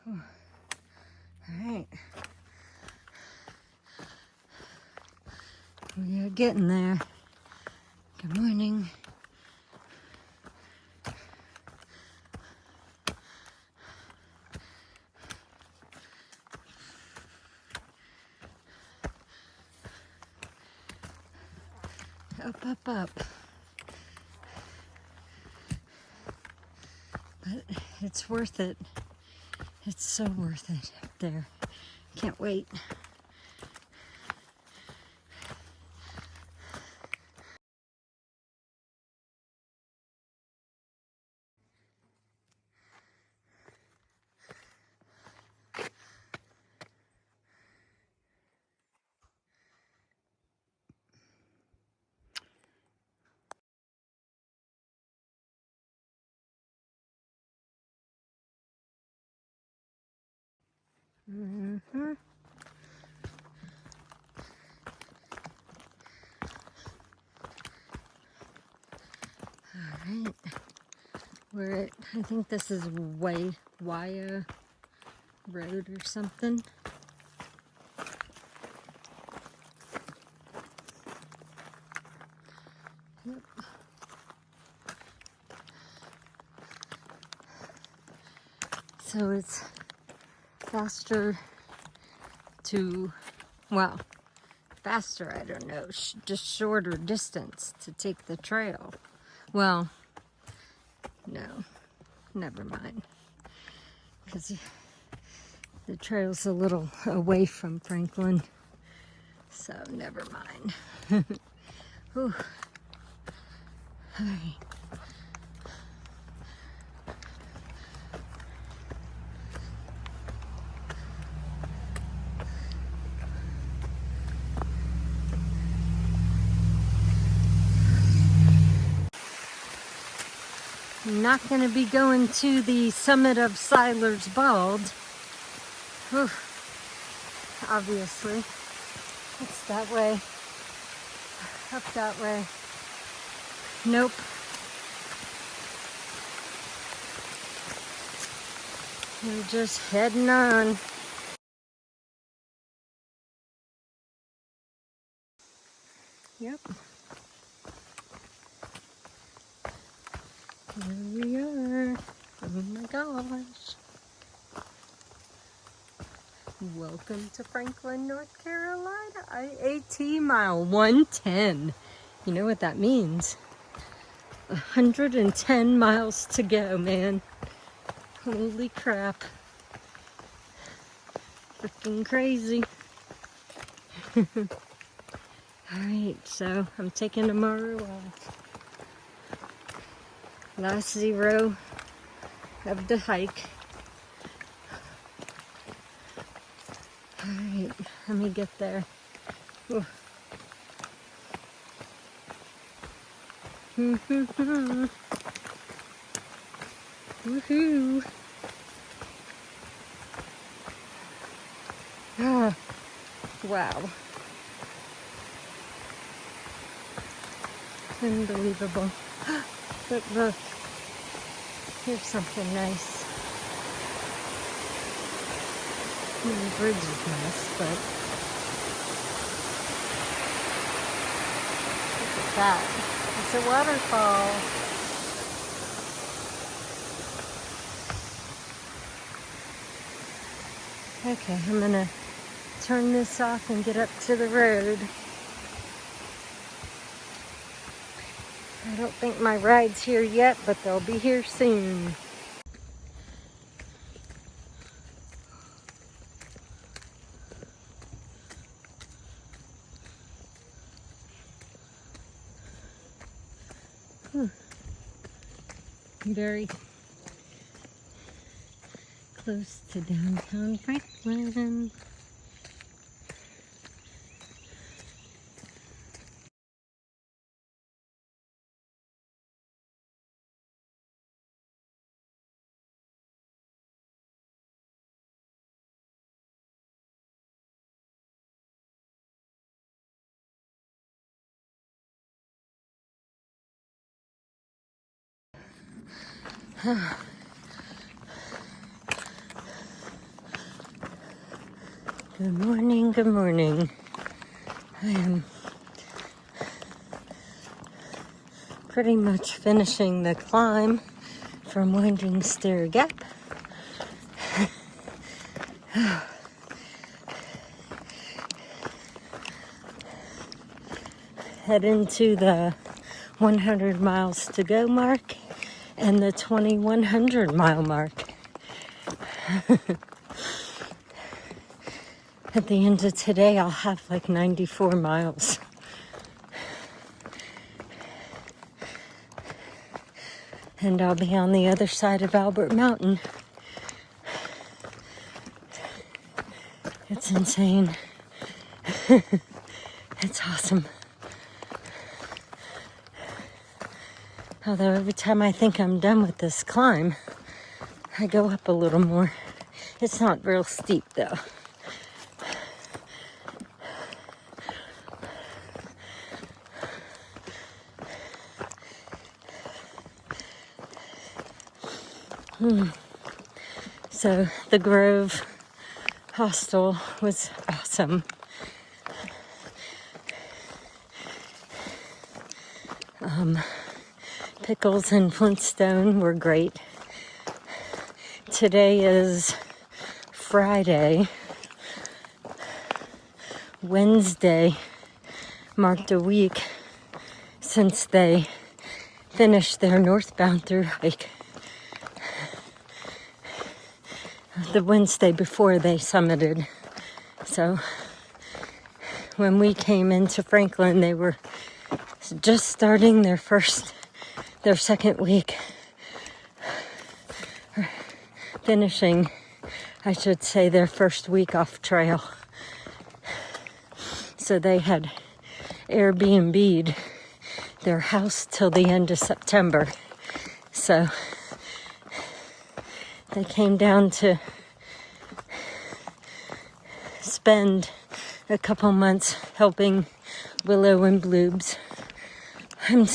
All right. We are getting there. Good morning. Up, up, up. But it's worth it. It's so worth it up there. Can't wait. Mm-hmm. All right. We're at, I think this is Wayah Road or something. Yep. So it's faster to, well, faster, I don't know, just shorter distance to take the trail. Well, no, never mind. Because the trail's a little away from Franklin. So never mind. Whew. All right. I'm not going to be going to the summit of Seiler's Bald. Whew. Obviously. It's that way. Up that way. Nope. We're just heading on. Yep. Here we are. Oh my gosh. Welcome to Franklin, North Carolina. IAT mile 110. You know what that means? 110 miles to go, man. Holy crap. Freaking crazy. Alright, so I'm taking tomorrow off. Last zero of the hike. Alright, let me get there. Whew. Woohoo! Ah, wow. Unbelievable. But look, here's something nice. The bridge is nice, but look at that. It's a waterfall. Okay, I'm gonna turn this off and get up to the road. I don't think my ride's here yet, but they'll be here soon. Very close to downtown Franklin. Good morning, good morning. I am pretty much finishing the climb from Winding Stair Gap. Head into the 100 miles to go mark and the 2100 mile mark. At the end of today, I'll have like 94 miles. And I'll be on the other side of Albert Mountain. It's insane. It's awesome. Although every time I think I'm done with this climb, I go up a little more. It's not real steep though. So the Grove Hostel was awesome. Pickles and Flintstone were great. Today is Friday. Wednesday marked a week since they finished their northbound through hike. The Wednesday before they summited. So when we came into Franklin, they were just starting their second week. Finishing, I should say, their first week off trail. So they had Airbnb'd their house till the end of September. So they came down to spend a couple months helping Willow and Bloobs. I'm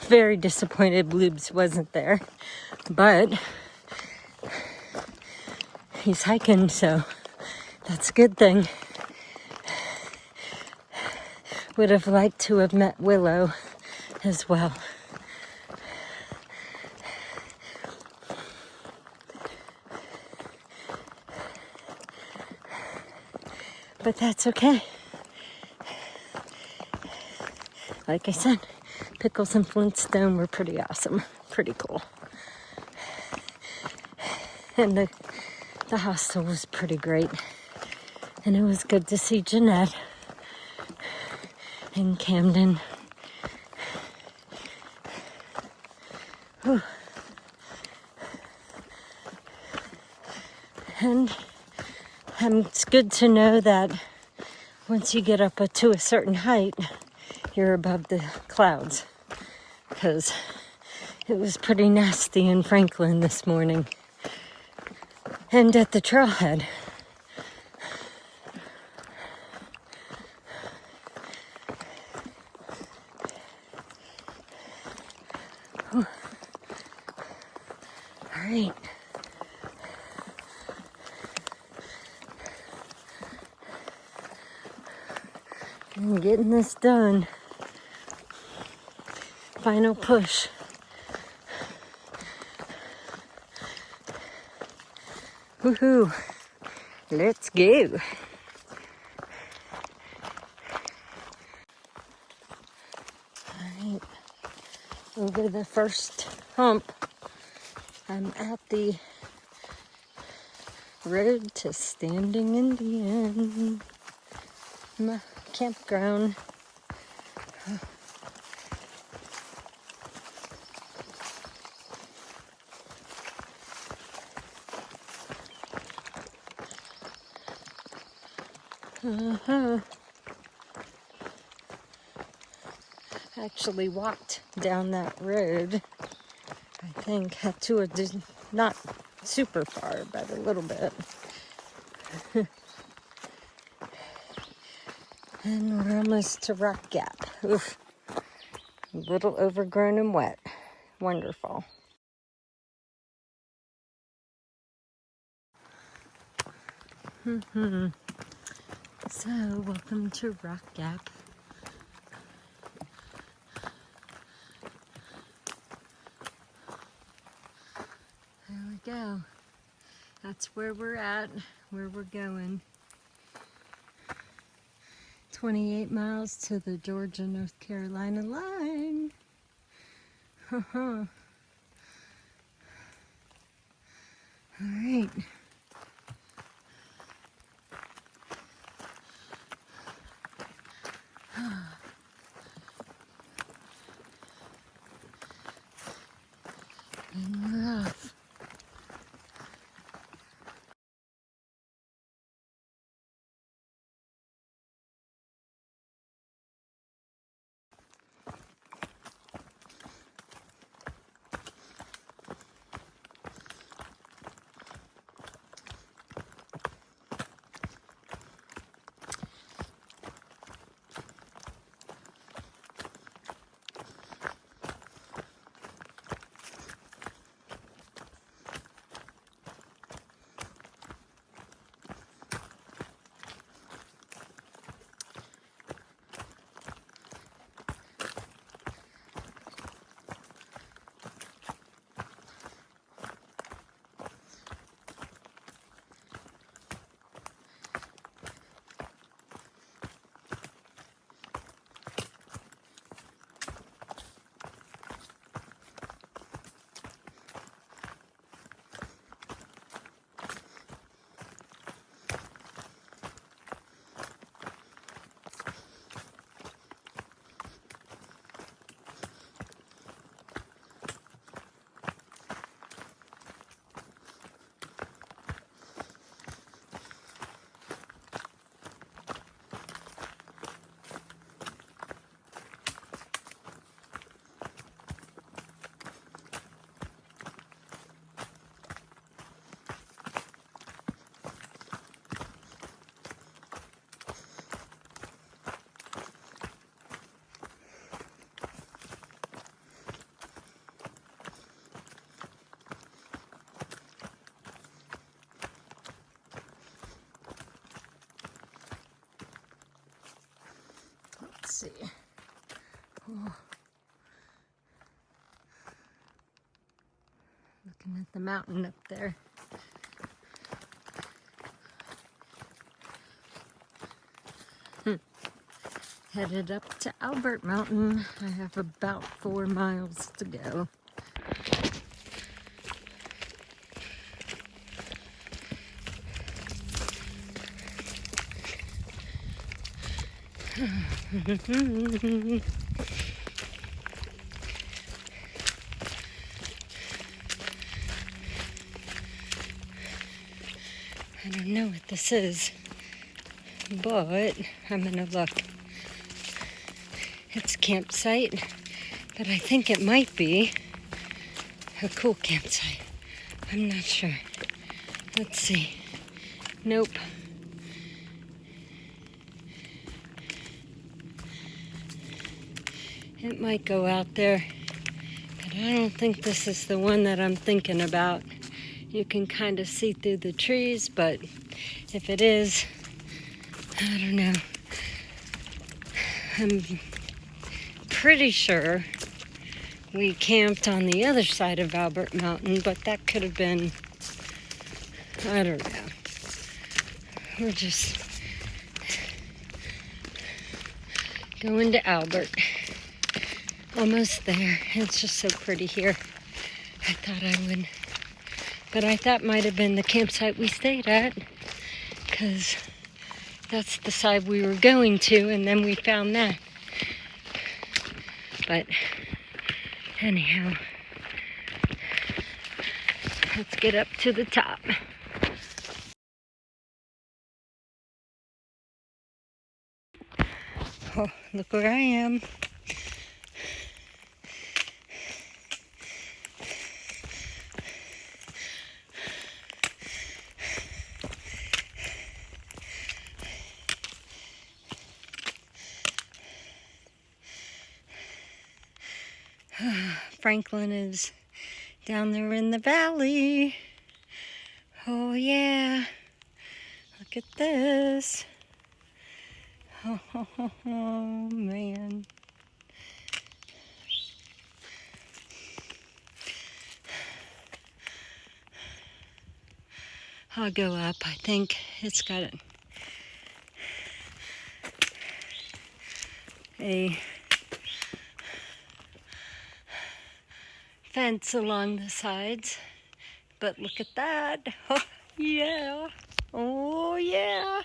very disappointed Bloobs wasn't there, but he's hiking, so that's a good thing. Would have liked to have met Willow as well. But that's okay. Like I said, Pickles and Flintstone were pretty awesome. Pretty cool. And the hostel was pretty great. And it was good to see Jeanette in Camden. Whew. And it's good to know that once you get up to a certain height, you're above the clouds. Because it was pretty nasty in Franklin this morning. And at the trailhead. All right. I'm getting this done. Final push. Woohoo! Let's go. Alright, over the first hump, I'm at the road to Standing Indian, my campground. Actually walked down that road, I think, to not super far, but a little bit. And we're almost to Rock Gap. Oof. A little overgrown and wet. Wonderful. So, welcome to Rock Gap. There we go. That's where we're at, where we're going. 28 miles to the Georgia-North Carolina line. All right. And we're off. Let's see. Oh. Looking at the mountain up there. Headed up to Albert Mountain. I have about 4 miles to go. I don't know what this is, but I'm gonna look. It's a campsite, but I think it might be a cool campsite. I'm not sure. Let's see. Nope. It might go out there, but I don't think this is the one that I'm thinking about. You can kind of see through the trees, but if it is, I don't know. I'm pretty sure we camped on the other side of Albert Mountain, but that could have been, I don't know. We're just going to Albert. Almost there. It's just so pretty here. I thought I would, but I thought might have been the campsite we stayed at, because that's the side we were going to, and then we found that. But anyhow, let's get up to the top. Oh, look where I am. Franklin is down there in the valley. Oh yeah, look at this. Oh, man. I'll go up. I think it's got a fence along the sides. But look at that. Oh, yeah. Oh, yeah.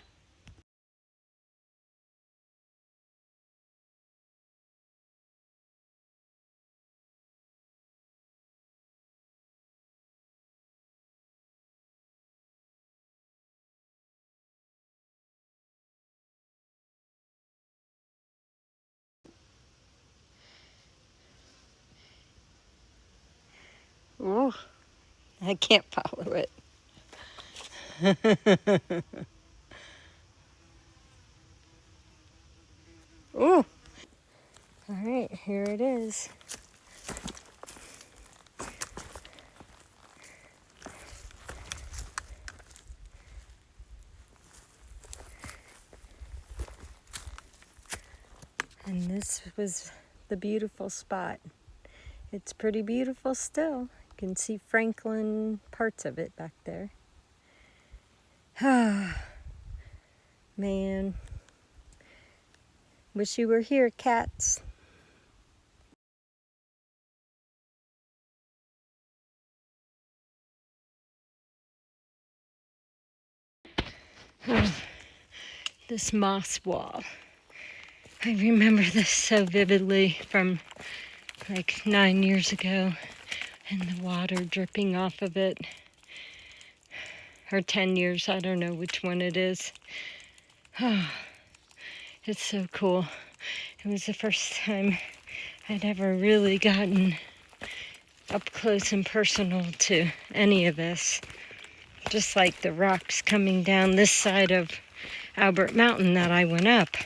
Oh, I can't follow it. Oh. All right, here it is. And this was the beautiful spot. It's pretty beautiful still. You can see Franklin, parts of it back there. Ah, man. Wish you were here, cats. This moss wall. I remember this so vividly from like 9 years ago, and the water dripping off of it. Or 10 years, I don't know which one it is. Oh, it's so cool. It was the first time I'd ever really gotten up close and personal to any of this. Just like the rocks coming down this side of Albert Mountain that I went up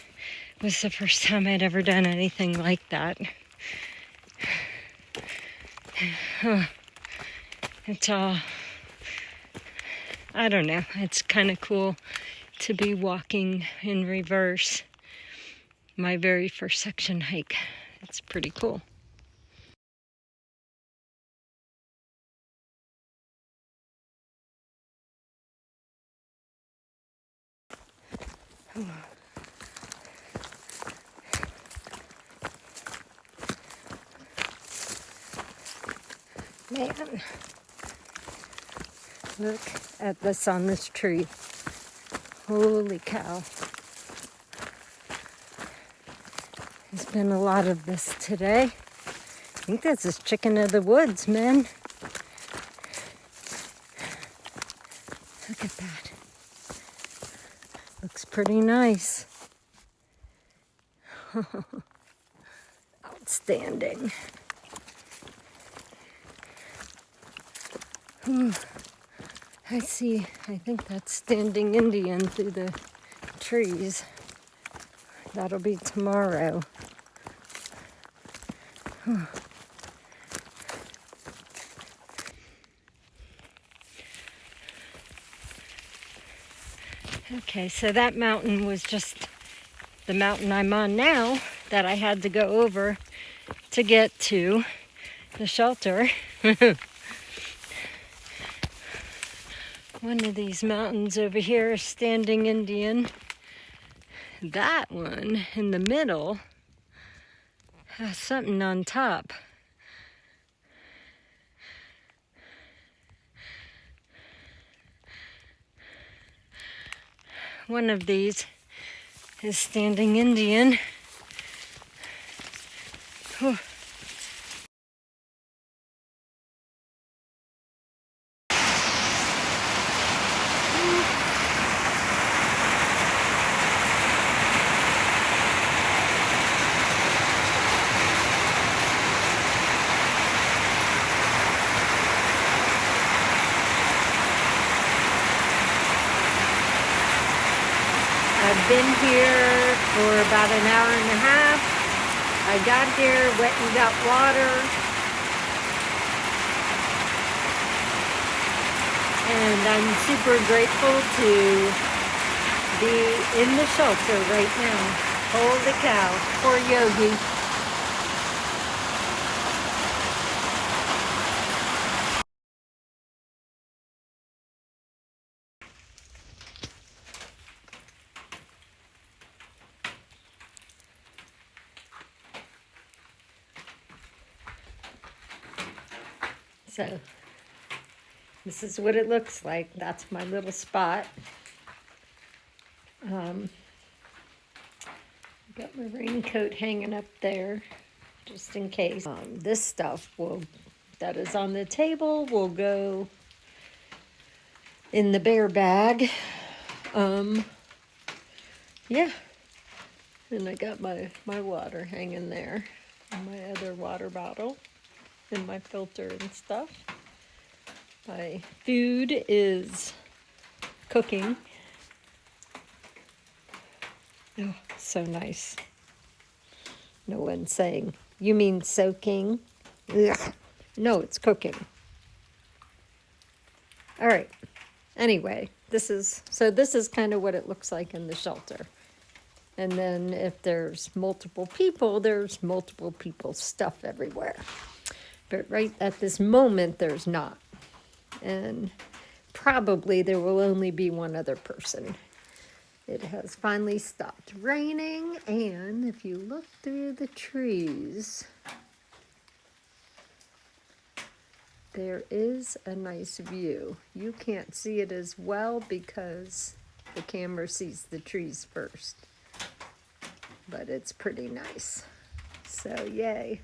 was the first time I'd ever done anything like that. It's all, I don't know, it's kind of cool to be walking in reverse. My very first section hike. It's pretty cool. Man, look at this on this tree. Holy cow. There's been a lot of this today. I think that's this chicken of the woods, man. Look at that. Looks pretty nice. Outstanding. I see, I think that's standing Indian through the trees. That'll be tomorrow. Okay, so that mountain was just the mountain I'm on now that I had to go over to get to the shelter. One of these mountains over here is standing Indian. That one in the middle has something on top. One of these is standing Indian. Whew. I've been here for about an hour and a half. I got here, went and got water. And I'm super grateful to be in the shelter right now. Holy cow, poor Yogi. So, this is what it looks like. That's my little spot. Got my raincoat hanging up there, just in case. This stuff that is on the table will go in the bear bag. Yeah. And I got my water hanging there, and my other water bottle, and my filter and stuff. My food is cooking. Oh, so nice. No one's saying, you mean soaking? Ugh. No, it's cooking. All right. Anyway, this is kind of what it looks like in the shelter. And then if there's multiple people, there's multiple people's stuff everywhere. But right at this moment, there's not. And probably there will only be one other person. It has finally stopped raining, and if you look through the trees, there is a nice view. You can't see it as well because the camera sees the trees first, but it's pretty nice. So yay.